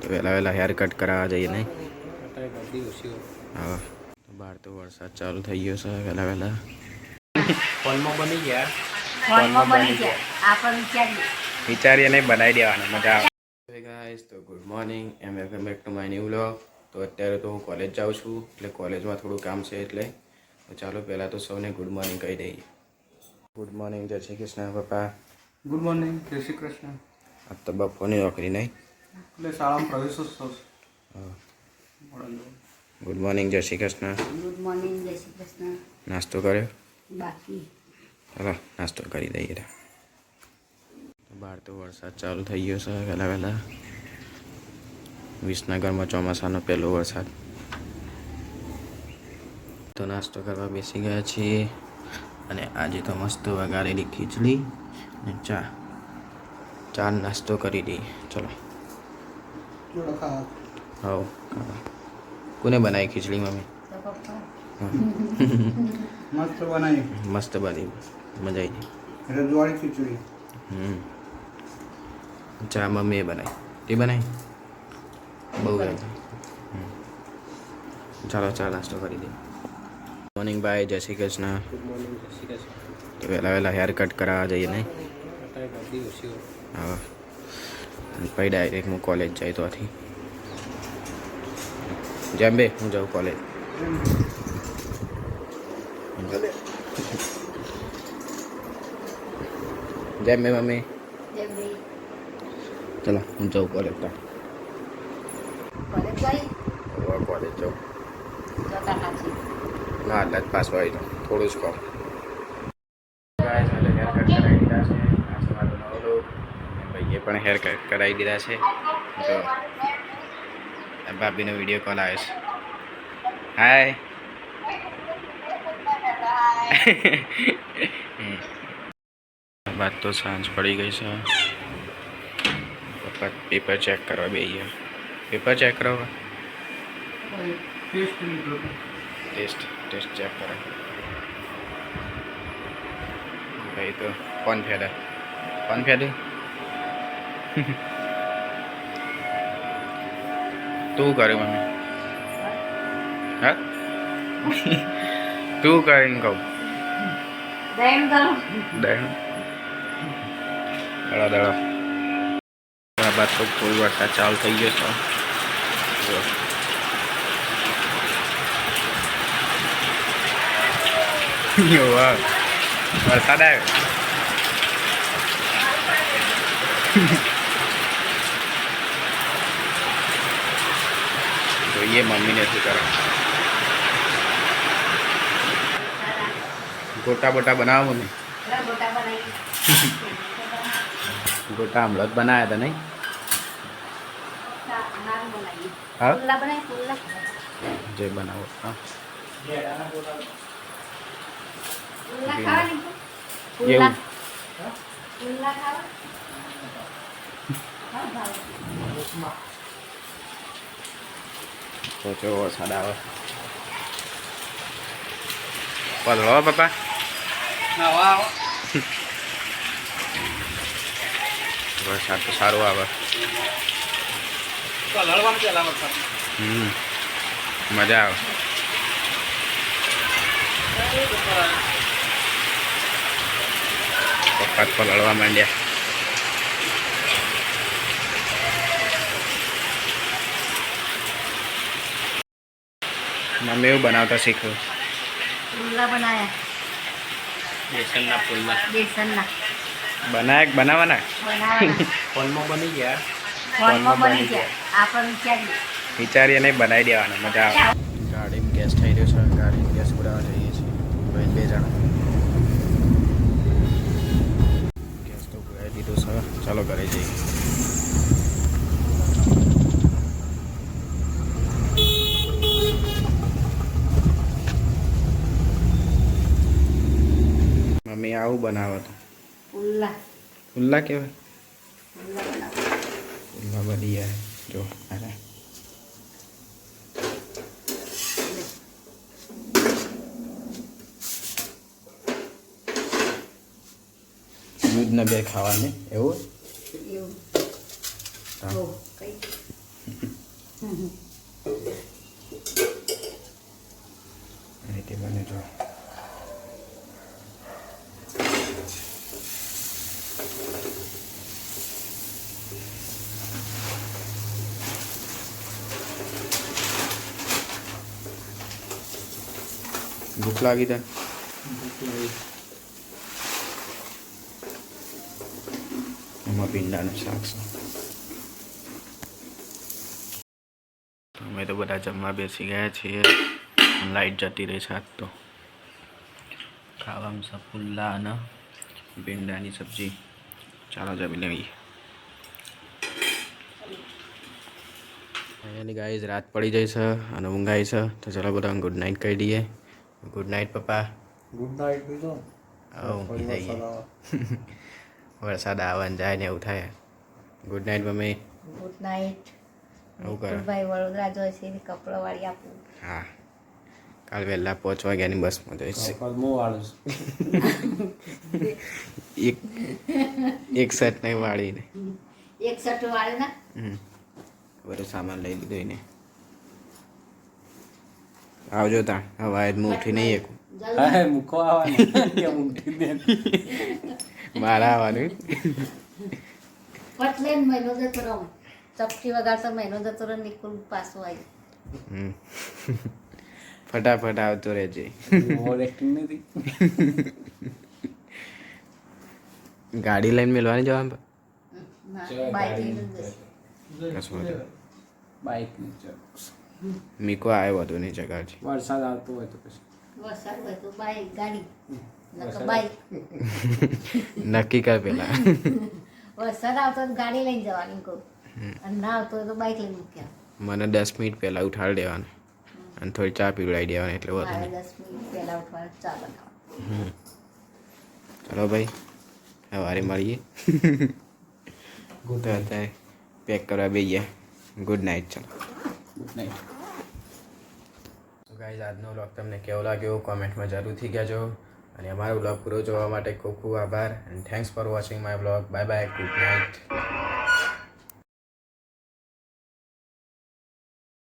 તો વહેલા વહેલા હેર કટ કરાવવા જઈએ નહીં. હા બહાર તો વરસાદ ચાલુ થઈ ગયો છે વહેલા વહેલા. ફોનમાં બની ગયા વિચારીએ નહીં બનાવી દેવાનું મજા આવે. હે ગાઈસ, તો good morning and welcome back to my new vlog. તો અત્યારે તો હું કોલેજ જાઉં છું, એટલે કોલેજમાં થોડું કામ છે, એટલે તો ચાલો પહેલાં તો સૌને ગુડ મોર્નિંગ કહી દઈએ. ગુડ મોર્નિંગ, જય શ્રી કૃષ્ણ પપ્પા. ગુડ મોર્નિંગ, જય શ્રી કૃષ્ણ. આ તો બપોરની નોકરી નહીં એટલે શાળામાં પ્રવેશોત્સવ. હા. ગુડ મોર્નિંગ, જય શ્રી કૃષ્ણ. ગુડ મોર્નિંગ, જય શ્રી કૃષ્ણ. નાસ્તો કર્યો? બાકી ચાલો નાસ્તો કરી દઈએ. બહાર તો વરસાદ ચાલુ થઈ ગયો છે વહેલા વહેલા. વિસનગરમાં ચોમાસાનો પહેલો વરસાદ. તો નાસ્તો કરવા બેસી ગયા છીએ, અને આજે તો મસ્ત વઘારેલી ખીચડી અને ચા નાસ્તો કરી દઈએ. ચલો હા. કોને બનાવી ખીચડી? મમ્મી. મસ્ત બનાવી. મસ્ત બની, મજા આવી ગઈ. રજવાડી ખીચડી. ચા મમ્મીએ બનાવી. તે બનાવી બહુ ગઈ. ચાલો ચા નાસ્તો કરી દઈએ. મોર્નિંગ બાય, જય શ્રી કૃષ્ણ. તો વહેલા વહેલા હેર કટ કરાવવા જઈએ નહીં. હા પછી ડાયરેક્ટ હું કોલેજ જાય તો આથી જેમ બે હું જાઉં કોલેજ. જેમ બે મમ્મી. ચલો હું જાઉં કોલેજ. કોલેજ જાઉં ના એટલે જ પાસ આવી જાઉં, થોડું જ કહું. ભાઈએ પણ હેર કટ કરાવી દીધા છે. તો ભાભીનો વિડીયો કોલ આવ્યો છે. હાય. વાત તો સાંજ પડી ગઈ છે. પપ્પા પેપર ચેક કરવા બેસીએ. પેપર ચેક કરવા ટેસ્ટ ચેક કરો ભાઈ. તો કોણ ફેડે તું કરે મમ્મી? હા તું કરીને કહું દળો. બાદ તો ફૂલ વરસાદ ચાલુ થઈ ગયો છે. વાહ વરસાદ આવ્યો. જોઈએ મમ્મીને શું કરે. ગોટા બોટા બનાવો મમ્મી. ગોટા હમણાં જ બનાવ્યા હતા નહીં? હા જે બનાવો. હા એવું તો જો વરસાદ આવે. પધળો પપ્પા. વરસાદ તો સારું આવે. મજા આવે. પપ્પા તો લડવા માંડ્યા. મમ્મી એવું બનાવતા શીખ્યું. પુલ્લા બનાયા. બેસનના પુલ્લા. બેસનના બનાવવાના. ફોનમાં બની ગયા. બની ગયા. આપણે વિચારીએ નહીં બનાવી દેવાનું, મજા આવે. ગાડીમાં ગેસ થઈ રહ્યો છે. ગાડીમાં ગેસ પુરાવા જઈએ છીએ ભાઈ 2 જણા. ગેસ તો પુરાવી દીધો છે. ચાલો ઘરે જઈએ. મમ્મી આવું બનાવો તો પુલ્લા કહેવાય. પુલ્લા બની જાય જો. અરે દૂધ ને બે ખાવાની એવું. તે બને જો ભૂખ લાગી તને એમાં ભીંડાનું શાક છે અમે તો બધા જમવા બેસી ગયા છીએ લાઈટ જતી રહી છે આજ તો ખાવામાં છે પુલ્લા અને ભીંડાની સબ્જી ચાલો જમી લઈએ અહીંયાની ગાઈઝ રાત પડી જાય છે અને ઊંઘ આવી છે તો ચાલો બધા ગુડ નાઇટ કહી દઈએ ગુડ નાઇટ પપ્પા ગુડ નાઇટ બીજો ઊંઘી જઈએ વરસાદ આવવાનું જાય ને એવું થાય good night mummy good night આવું કરે ભાઈ વડોદરા જોઈ છે કપડાં વાળી આપું હા કાલ વહેલા 5 વાગ્યાની બસમાં જઈશ હું વાળું એક સેટ નહીં વાળીને એક શર્ટ વાળે ના બધો સામાન લઈ લીધો એને આવજો તાણ હવે હું ઉઠી નહીં એકું હા મૂકો આવવાનું ઊંઘી દે મારા આવવાનું પટલે મહિનો જતો રહો ચપટી વગાડતો મહિનો જતો રહો નિકુલ પાછો આવી ફટાફટ આવતો રહેજે ઓવર એક્ટિંગ નથી ગાડી લઈને મેળવાની જવાનું બાઈક લઈને જશે કશું બાઇક મીકો આવ્યો હતો નહીં જગાડજી વરસાદ આવતો હોય તો પછી વરસાદ હોય તો બાઈક ગાડી નકર બાઈક નક્કી કર પેલા વરસાદ આવતો હોય તો ગાડી લઈને જવાની કહું અને ના આવતો હોય તો બાઈક લઈને મૂક્યા મને 10 મિનિટ પહેલાં ઉઠાડી દેવાનું અને થોડી ચા પીવડાવી દેવાની એટલે વધુ મારે નહીં 10 મિનિટ પહેલા ઉઠવાનું ચા બનાવવાનું ચલો ભાઈ સવારે મળીએ તો અત્યારે પેક કરવા બેસીએ ગુડ નાઇટ ચલો ગુડ નાઇટ તો ગાઈઝ આજનો વ્લોગ તમને કેવો લાગ્યો કોમેન્ટમાં જરૂરથી કહેજો અને અમારો વ્લોગ પૂરો જોવા માટે ખૂબ ખૂબ આભાર and thanks for watching my vlog bye bye good night